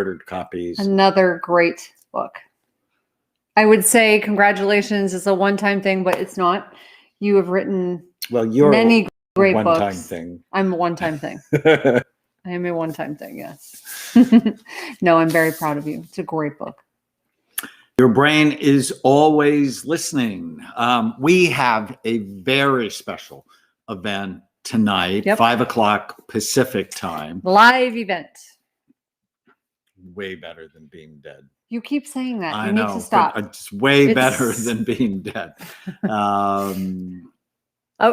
pre-ordered copies. Another great book. I would say congratulations is a one-time thing, but it's not. You have written many great books. One-time thing. I'm a one-time thing. I am a one-time thing, yes. No, I'm very proud of you. It's a great book. Your brain is always listening. We have a very special event tonight, 5 o'clock Pacific time. Live event. Way better than being dead. You keep saying that. I you know, need to stop. It's way better than being dead. Oh,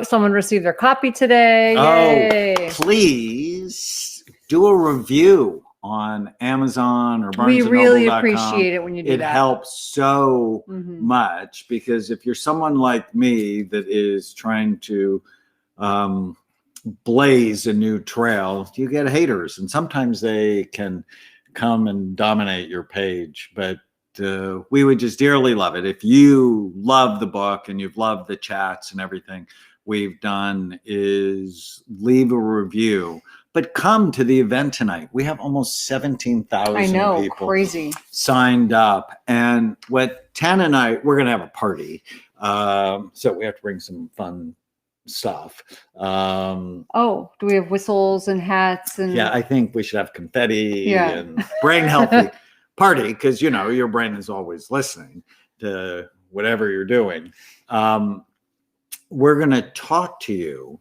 someone received their copy today. Yay. Oh, please do a review on Amazon or BarnesandNoble.com. We really appreciate it when you do that. It helps so much, because if you're someone like me that is trying to blaze a new trail, you get haters, and sometimes they can come and dominate your page. But we would just dearly love it if you love the book and you've loved the chats and everything we've done, is leave a review. But come to the event tonight. We have almost 17,000 people crazy signed up. And what Tan and I, we're going to have a party. So we have to bring some fun stuff. Do we have whistles and hats? And yeah, I think we should have confetti and brain healthy party, because, you know, your brain is always listening to whatever you're doing. We're going to talk to you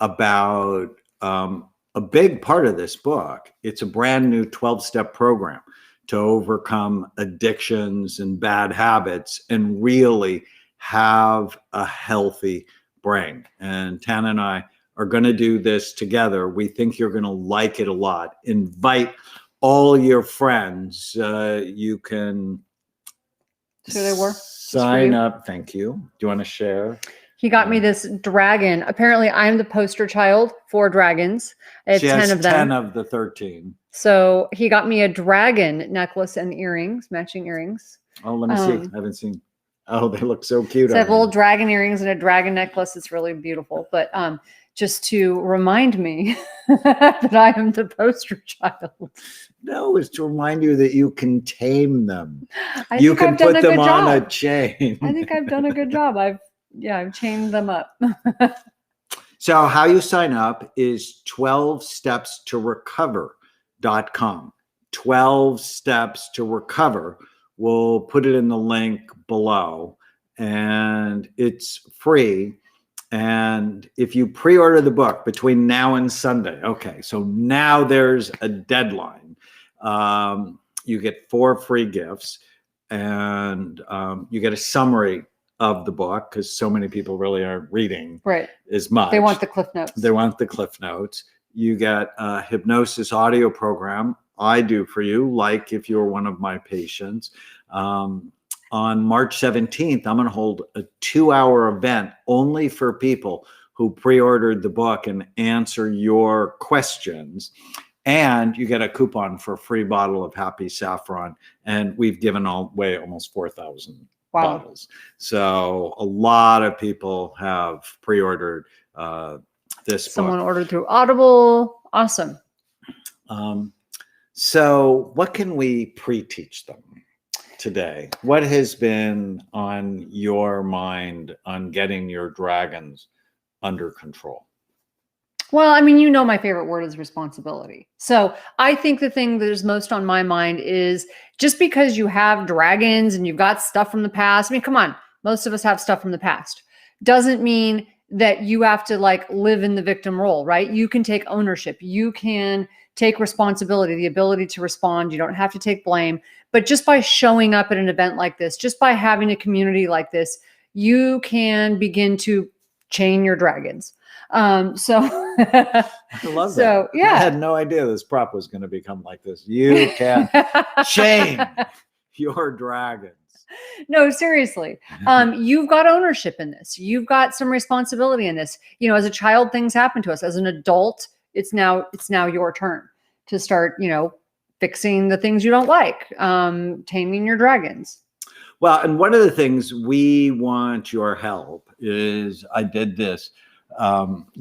about a big part of this book. It's a brand new 12-step program to overcome addictions and bad habits and really have a healthy brain. And Tan and I are going to do this together. We think you're going to like it a lot. Invite all your friends. You can sign up. Thank you. Do you want to share? He got me this dragon. Apparently, I'm the poster child for dragons. I have 10 of them. 10 of the 13. So he got me a dragon necklace and earrings, matching earrings. Oh, let me see. I haven't seen. Oh, they look so cute. So I have little dragon earrings and a dragon necklace. It's really beautiful. But just to remind me that I am the poster child. No, it's to remind you that you can tame them. You can put them on a chain. I think I've done a good job. I've chained them up. So how you sign up is 12stepstorecover.com. 12 steps to recover. We'll put it in the link below, and it's free. And if you pre-order the book between now and Sunday, okay, so now there's a deadline. You get 4 free gifts, and you get a summary of the book, because so many people really aren't reading as much. They want the Cliff Notes. They want the Cliff Notes. You get a hypnosis audio program I do for you, like if you're one of my patients. On March 17th, I'm going to hold a 2-hour event only for people who pre-ordered the book and answer your questions. And you get a coupon for a free bottle of Happy Saffron. And we've given away almost 4,000 bottles. So a lot of people have pre-ordered this book. Someone ordered through Audible. Awesome. So what can we pre-teach them today? What has been on your mind on getting your dragons under control? Well, I mean, you know, my favorite word is responsibility. So I think the thing that is most on my mind is, just because you have dragons and you've got stuff from the past, I mean, come on, most of us have stuff from the past, doesn't mean that you have to like live in the victim role, right? You can take ownership. You can take responsibility, the ability to respond. You don't have to take blame. But just by showing up at an event like this, just by having a community like this, you can begin to chain your dragons. I love that. So, yeah. I had no idea this prop was going to become like this. You can chain your dragons. No, seriously. You've got ownership in this. You've got some responsibility in this. You know, as a child, things happen to us. As an adult, it's now your turn to start, you know, fixing the things you don't like, taming your dragons. Well, and one of the things we want your help is, I did this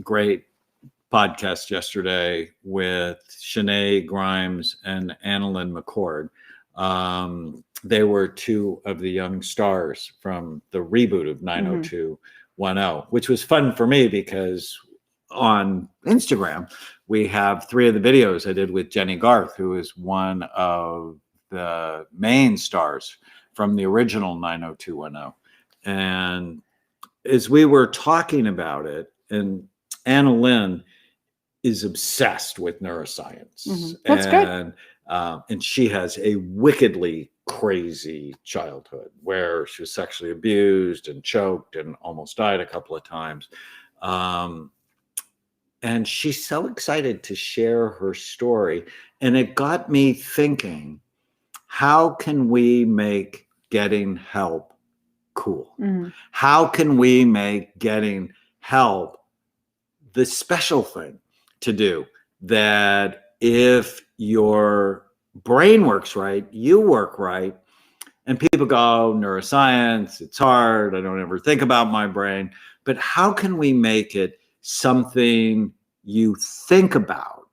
great podcast yesterday with Shanae Grimes and Annalyn McCord. They were two of the young stars from the reboot of 90210, which was fun for me because on Instagram, we have 3 of the videos I did with Jenny Garth, who is one of the main stars from the original 90210. And as we were talking about it, and Anna Lynn is obsessed with neuroscience. That's good. And she has a wickedly crazy childhood where she was sexually abused and choked and almost died a couple of times. And she's so excited to share her story. And it got me thinking, how can we make getting help cool? How can we make getting help the special thing to do, that if your brain works right, you work right? And people go, neuroscience, it's hard, I don't ever think about my brain. But how can we make it something you think about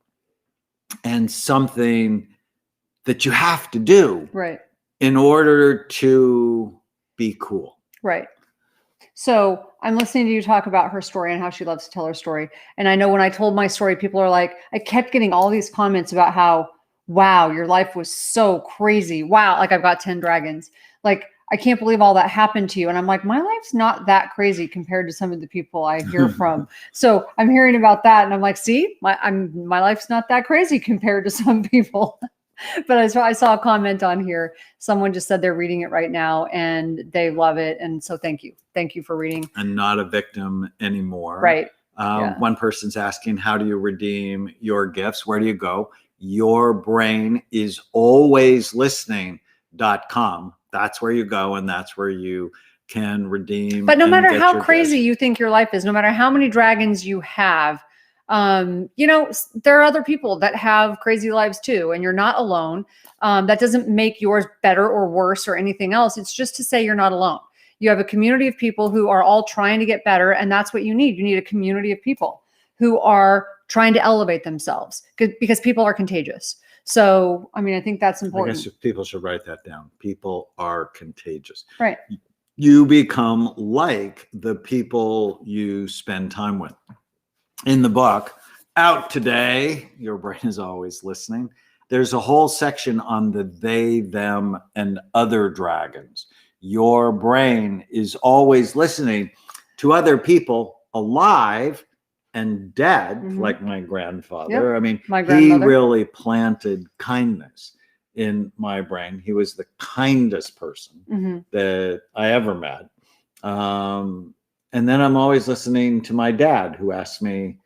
and something that you have to do in order to be cool? Right. So I'm listening to you talk about her story and how she loves to tell her story. And I know when I told my story, people are like, I kept getting all these comments about how, wow, your life was so crazy. Wow. Like I've got 10 dragons. Like, I can't believe all that happened to you. And I'm like, my life's not that crazy compared to some of the people I hear from. So I'm hearing about that. And I'm like, see, my life's not that crazy compared to some people. But I saw a comment on here. Someone just said they're reading it right now and they love it. And so thank you. Thank you for reading. And not a victim anymore. Right. One person's asking, how do you redeem your gifts? Where do you go? Your brain is always listening.com. That's where you go, and that's where you can redeem. But no matter how crazy you think your life is, no matter how many dragons you have, there are other people that have crazy lives too, and you're not alone. That doesn't make yours better or worse or anything else. It's just to say you're not alone. You have a community of people who are all trying to get better, and that's what you need. You need a community of people who are trying to elevate themselves because people are contagious. So, I mean, I think that's important. I guess people should write that down. People are contagious. Right. You become like the people you spend time with. In the book, out today, Your Brain is Always Listening, there's a whole section on the they, them, and other dragons. Your brain is always listening to other people alive and dead, like my grandfather. I mean, he really planted kindness in my brain. He was the kindest person that I ever met. And then I'm always listening to my dad, who asked me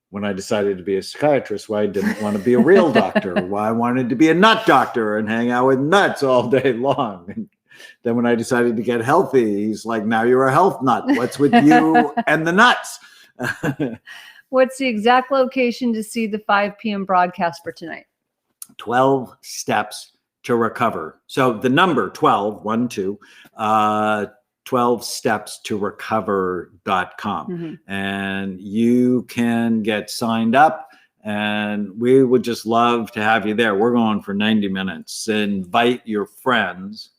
when I decided to be a psychiatrist why I didn't want to be a real doctor, why I wanted to be a nut doctor and hang out with nuts all day long. And then when I decided to get healthy, he's like, now you're a health nut. What's with you and the nuts? What's the exact location to see the 5 p.m. broadcast for tonight? 12 steps to recover. So the number 12, 12 steps to recover.com. And you can get signed up, and we would just love to have you there. We're going for 90 minutes. Invite your friends.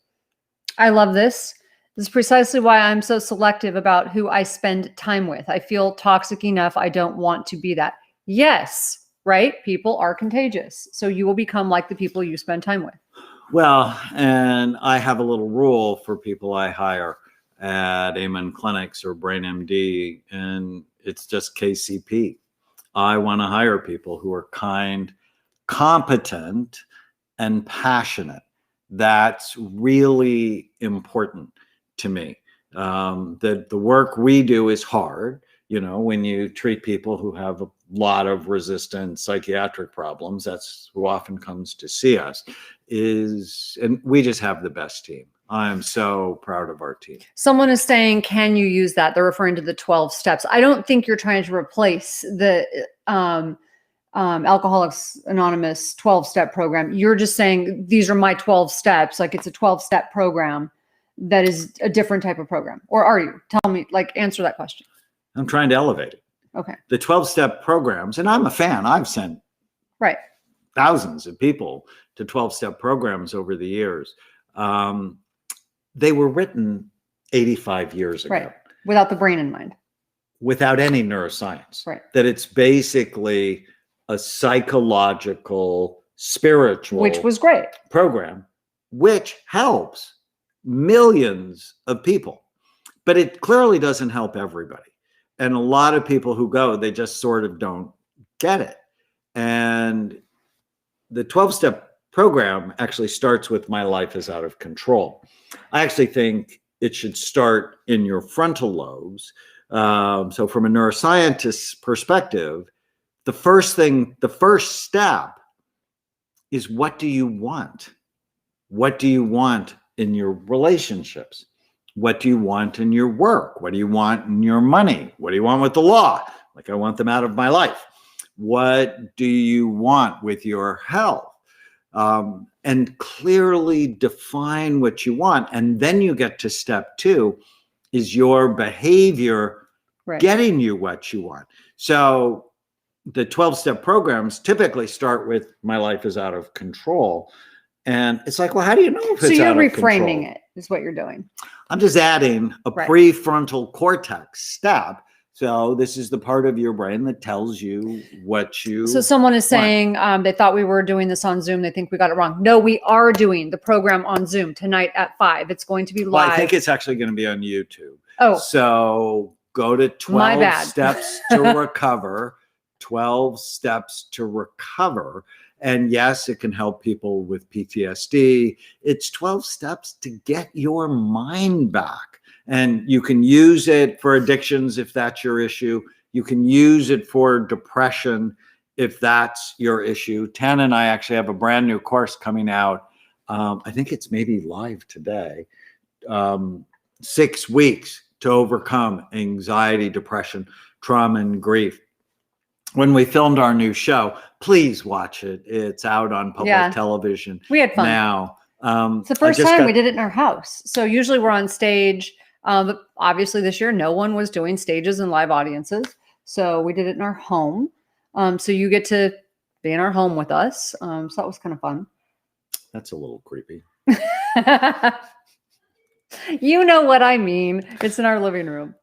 I love this. This is precisely why I'm so selective about who I spend time with. I feel toxic enough. I don't want to be that. Yes, right? People are contagious. So you will become like the people you spend time with. Well, and I have a little rule for people I hire at Amen Clinics or Brain MD, and it's just KCP. I want to hire people who are kind, competent, and passionate. That's really important to me. The work we do is hard. You know, when you treat people who have a lot of resistant psychiatric problems, that's who often comes to see us, and we just have the best team. I'm so proud of our team. Someone is saying, can you use that? They're referring to the 12 steps. I don't think you're trying to replace the Alcoholics Anonymous 12-step program. You're just saying, these are my 12 steps. Like, it's a 12-step program that is a different type of program. Or are you? Tell me, like, answer that question. I'm trying to elevate it. Okay. The 12-step programs, and I'm a fan. I've sent Right. thousands of people to 12-step programs over the years. They were written 85 years ago. Right. Without the brain in mind. Without any neuroscience. Right. That it's basically a psychological, spiritual, Which was great, program, which helps millions of people. But it clearly doesn't help everybody. And a lot of people who go, they just sort of don't get it. And the 12-step program actually starts with My Life is Out of Control. I actually think it should start in your frontal lobes. So from a neuroscientist's perspective, the first step is, what do you want? What do you want in your relationships? What do you want in your work? What do you want in your money? What do you want with the law? Like, I want them out of my life. What do you want with your health? And clearly define what you want. And then you get to step 2, is your behavior getting you what you want? So the 12-step programs typically start with My Life is Out of Control. And it's like, well, how do you know if it's out of control? So you're reframing it, is what you're doing. I'm just adding a prefrontal cortex step. So this is the part of your brain that tells you what you So someone is saying they thought we were doing this on Zoom. They think we got it wrong. No, we are doing the program on Zoom tonight at 5. It's going to be live. Well, I think it's actually going to be on YouTube. Oh. So go to 12 steps to recover, 12 steps to recover. And yes, it can help people with PTSD. It's 12 steps to get your mind back. And you can use it for addictions if that's your issue. You can use it for depression if that's your issue. Tan and I actually have a brand new course coming out. I think it's maybe live today. 6 weeks to overcome anxiety, depression, trauma, and grief. When we filmed our new show, please watch it. It's out on public television. We had fun. Now, it's the first time we did it in our house. So usually we're on stage. But obviously this year, no one was doing stages and live audiences. So we did it in our home. So you get to be in our home with us. So that was kind of fun. That's a little creepy. You know what I mean. It's in our living room.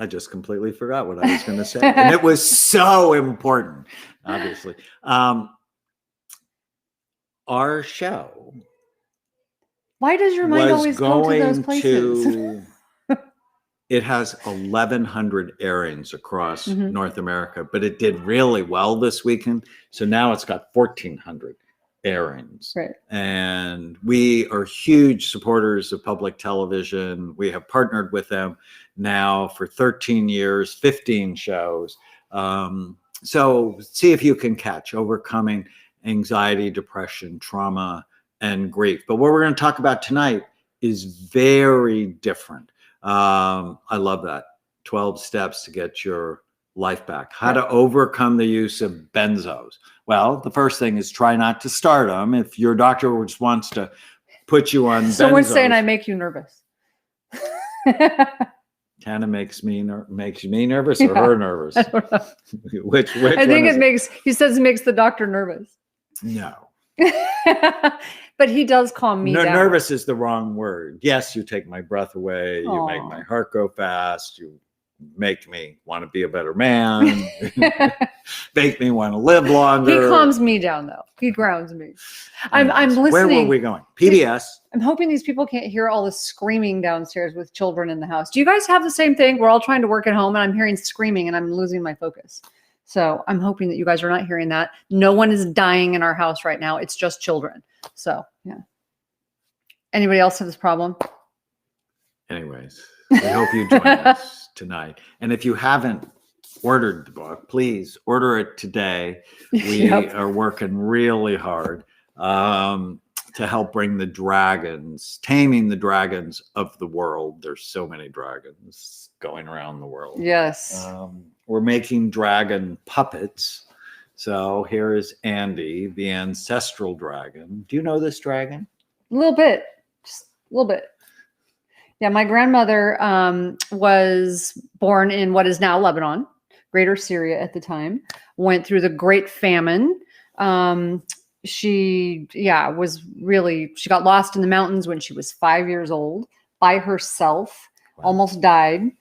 I just completely forgot what I was going to say. And it was so important, obviously. Our show. Why does your mind always go to those places? It has 1,100 airings across North America, but it did really well this weekend. So now it's got 1,400 airings. Right. And we are huge supporters of public television. We have partnered with them now for 13 years, 15 shows. So see if you can catch Overcoming Anxiety, Depression, Trauma, and Grief. But what we're going to talk about tonight is very different. I love that. 12 steps to get your life back. How to overcome the use of benzos. Well, the first thing is try not to start them. If your doctor just wants to put you on benzos. Someone's saying I make you nervous. Tana makes me nervous or her nervous? I don't know. Which I think it makes, he says it makes the doctor nervous. No. But he does calm me down. Nervous is the wrong word. Yes, you take my breath away. You make my heart go fast. You make me want to be a better man. Make me want to live longer. He calms me down, though. He grounds me. I'm listening. Where were we going? PBS. I'm hoping these people can't hear all the screaming downstairs with children in the house. Do you guys have the same thing? We're all trying to work at home, and I'm hearing screaming, and I'm losing my focus. So I'm hoping that you guys are not hearing that. No one is dying in our house right now. It's just children. So, yeah. Anybody else have this problem? Anyways, we hope you join us tonight. And if you haven't ordered the book, please order it today. We are working really hard to help bring the dragons, taming the dragons of the world. There's so many dragons going around the world. Yes. We're making dragon puppets. So here is Andy, the ancestral dragon. Do you know this dragon? A little bit. Just a little bit. Yeah, my grandmother was born in what is now Lebanon, Greater Syria at the time. Went through the Great Famine. She got lost in the mountains when she was 5 years old by herself. Wow. Almost died.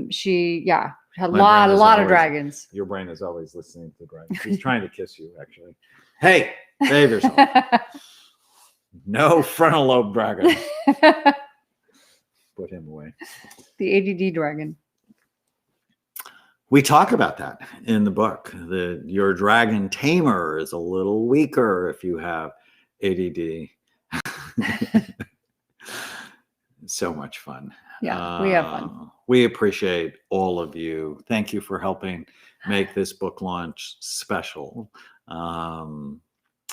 She had a My brain is lot of always- dragons. Your brain is always listening to dragons. He's trying to kiss you, actually. Hey, behave yourself. No frontal lobe dragon. Put him away. The ADD dragon. We talk about that in the book. Your dragon tamer is a little weaker if you have ADD. So much fun. Yeah, we have fun. We appreciate all of you. Thank you for helping make this book launch special.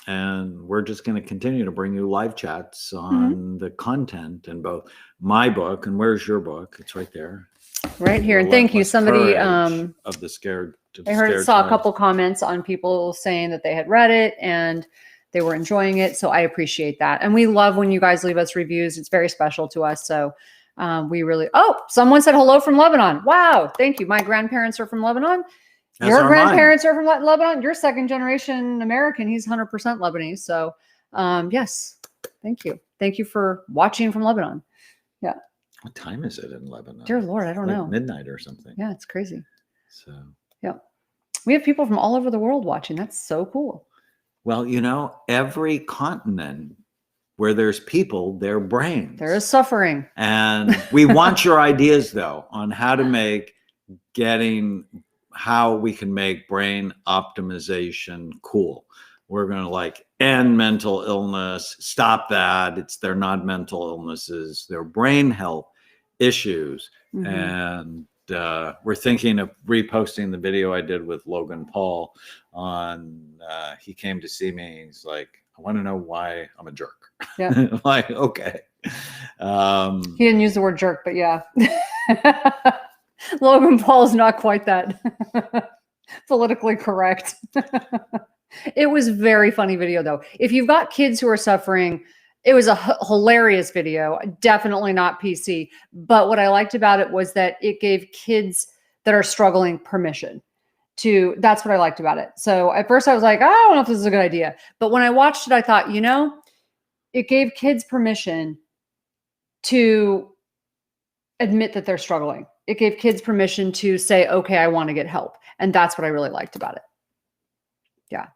And we're just going to continue to bring you live chats on the content in both my book and where's your book? It's right there. Right here. And thank you. Somebody of the scared. I saw a couple comments on people saying that they had read it and they were enjoying it. So I appreciate that. And we love when you guys leave us reviews. It's very special to us. So we really, someone said hello from Lebanon. Wow. Thank you. My grandparents are from Lebanon. Your grandparents are from Lebanon. You're second generation American. He's 100% Lebanese. So yes, thank you. Thank you for watching from Lebanon. Yeah. What time is it in Lebanon? Dear Lord, I don't know. Midnight or something. Yeah, it's crazy. So yeah. We have people from all over the world watching. That's so cool. Well, every continent where there's people, there are brains. There is suffering. And we want your ideas, though, on how we can make brain optimization cool. We're going to end mental illness, stop that. They're not mental illnesses. They're brain health issues. Mm-hmm. And we're thinking of reposting the video I did with Logan Paul on, he came to see me. He's like, I want to know why I'm a jerk. Yeah. Okay. He didn't use the word jerk, but yeah. Logan Paul is not quite that politically correct. It was a very funny video, though. If you've got kids who are suffering, it was a hilarious video. Definitely not PC. But what I liked about it was that it gave kids that are struggling permission to. That's what I liked about it. So at first I was like, I don't know if this is a good idea. But when I watched it, I thought, it gave kids permission to admit that they're struggling. It gave kids permission to say, okay, I want to get help. And that's what I really liked about it. Yeah.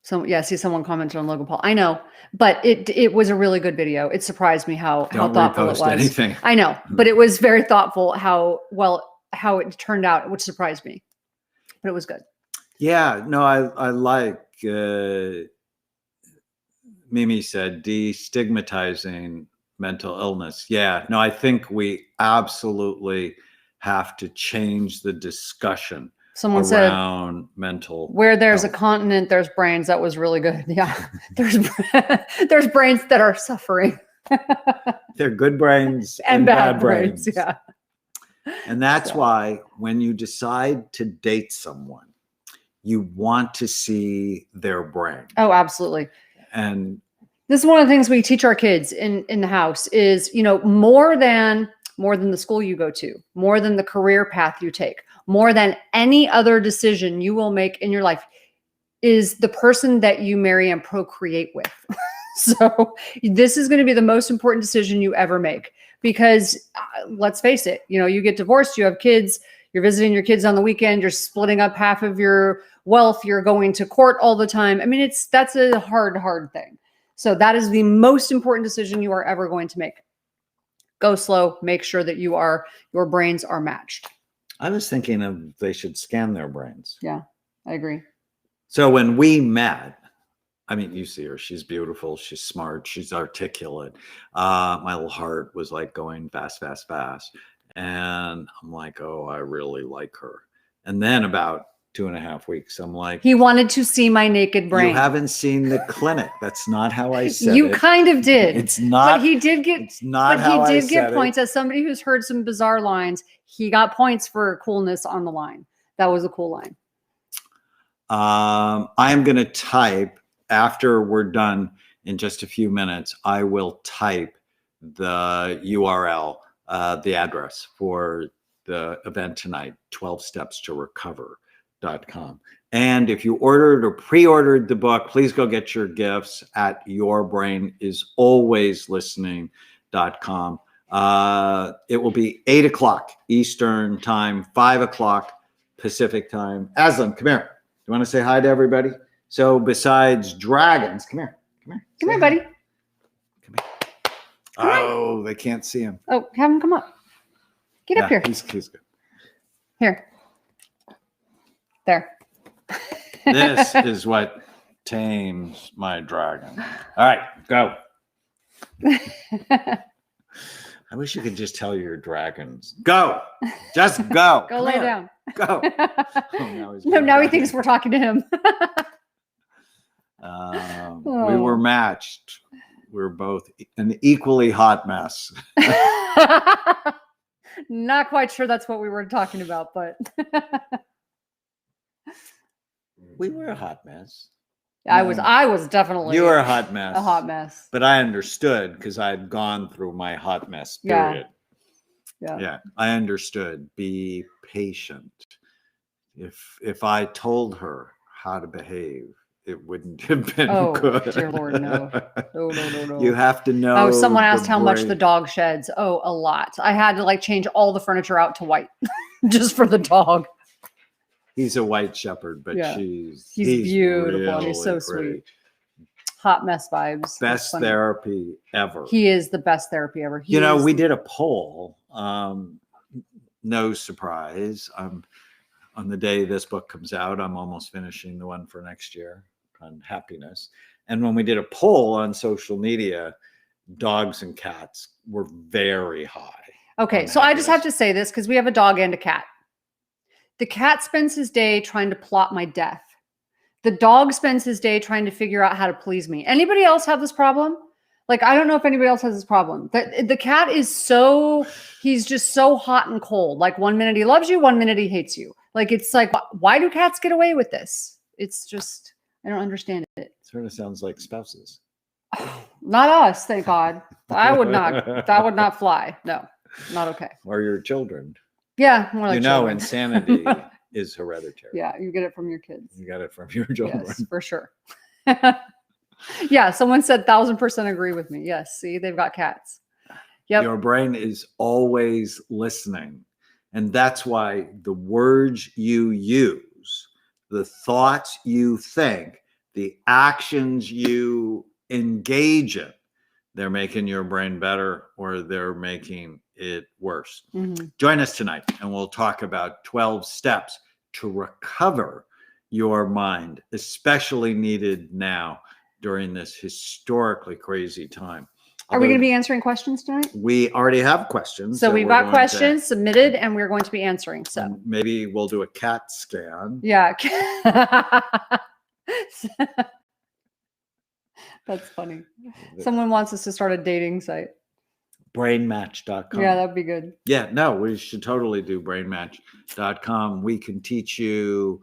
So yeah, see someone commented on Logan Paul. I know, but it was a really good video. It surprised me how thoughtful it was. Anything. I know, but it was very thoughtful how it turned out, which surprised me. But it was good. Yeah, no, I like Mimi said destigmatizing mental illness. Yeah, no, I think we absolutely have to change the discussion. Someone around said mental where there's health. A continent, there's brains. That was really good. Yeah. There's brains that are suffering. They're good brains and bad brains. Yeah. And that's why when you decide to date someone, you want to see their brain. Oh, absolutely. And this is one of the things we teach our kids in the house is, more than the school you go to, more than the career path you take, more than any other decision you will make in your life is the person that you marry and procreate with. So this is going to be the most important decision you ever make because let's face it, you get divorced, you have kids, you're visiting your kids on the weekend, you're splitting up half of your wealth, you're going to court all the time. I mean, that's a hard thing. So that is the most important decision you are ever going to make. Go slow, make sure that your brains are matched. I was thinking they should scan their brains. Yeah, I agree. So when we met, I mean, you see her, she's beautiful, she's smart, she's articulate. My little heart was going fast. And I'm like, oh, I really like her. And then about 2.5 weeks, I'm like, he wanted to see my naked brain. You haven't seen the clinic. That's not how I said it. You kind of did. It's not. But he did get. It's not how I said it. He did get points as somebody who's heard some bizarre lines. He got points for coolness on the line. That was a cool line. I'm going to type after we're done in just a few minutes. I will type the URL, the address for the event tonight, 12stepstorecover.com. And if you ordered or pre-ordered the book, please go get your gifts at yourbrainisalwayslistening.com. It will be 8 o'clock Eastern time, 5 o'clock Pacific time. Aslan, come here. You want to say hi to everybody? So besides dragons, come here. Come here, buddy. Come here. Oh, they can't see him. Oh, have him come up. Get up here. He's good. Here. There. This is what tames my dragon. All right, go. I wish you could just tell your dragons, go. Just go. Go lay down. Go. Oh, now he thinks we're talking to him. We were matched. We're both an equally hot mess. Not quite sure that's what we were talking about, but we were a hot mess. I was definitely. You were a hot mess. A hot mess. But I understood because I had gone through my hot mess period. Yeah. I understood. Be patient. If I told her how to behave, it wouldn't have been good. Dear Lord, no. No. You have to know. Oh, someone asked how much the dog sheds. Oh, a lot. I had to change all the furniture out to white just for the dog. He's a white shepherd, but he's beautiful. Really he's so great. Sweet. Hot mess vibes. Best therapy ever. He is the best therapy ever. We did a poll. No surprise. On the day this book comes out, I'm almost finishing the one for next year on happiness. And when we did a poll on social media, dogs and cats were very high. Okay, so happiness. I just have to say this because we have a dog and a cat. The cat spends his day trying to plot my death. The dog spends his day trying to figure out how to please me. Anybody else have this problem? I don't know if anybody else has this problem. The cat is he's just so hot and cold. 1 minute he loves you, 1 minute he hates you. Why do cats get away with this? It's just, I don't understand it. Sort of sounds like spouses. Not us, thank God. That would not fly. No, not okay. Or your children. Yeah, more like children. Insanity is hereditary. Yeah, you get it from your kids. You got it from your children. Yes, for sure. Yeah, someone said 1000% agree with me. Yes, see, they've got cats. Yep. Your brain is always listening. And that's why the words you use, the thoughts you think, the actions you engage in, they're making your brain better or they're making it worse. Mm-hmm. Join us tonight and we'll talk about 12 steps to recover your mind, especially needed now during this historically crazy time. Are we going to be answering questions tonight? We already have questions. So we've got questions submitted and we're going to be answering. So maybe we'll do a cat scan. Yeah. That's funny. Someone wants us to start a dating site. Brainmatch.com. Yeah, that'd be good. Yeah, no, we should totally do brainmatch.com. We can teach you,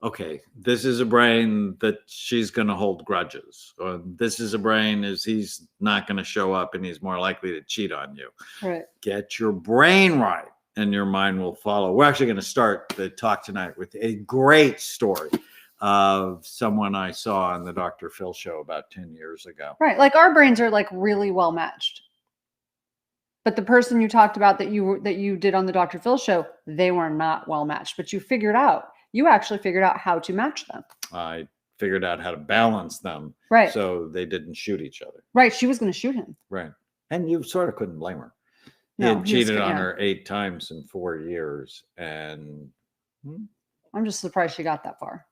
okay, this is a brain that she's going to hold grudges. Or this is a brain he's not going to show up and he's more likely to cheat on you. Right. Get your brain right and your mind will follow. We're actually going to start the talk tonight with a great story of someone I saw on the Dr. Phil show about 10 years ago. Right. Our brains are really well matched. But the person you talked about that you did on the Dr. Phil show, they were not well matched, but you actually figured out how to match them. I figured out how to balance them. Right. So they didn't shoot each other. Right. She was going to shoot him. Right. And you sort of couldn't blame her. He had cheated on her 8 times in 4 years. And I'm just surprised she got that far.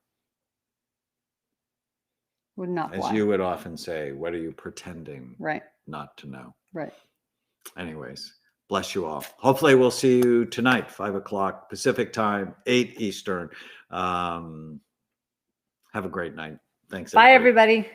Would not fly. As you would often say, what are you pretending right. not to know? Right. Anyways, bless you all. Hopefully we'll see you tonight, 5 o'clock Pacific time, 8 Eastern. Have a great night. Thanks. Bye, everybody.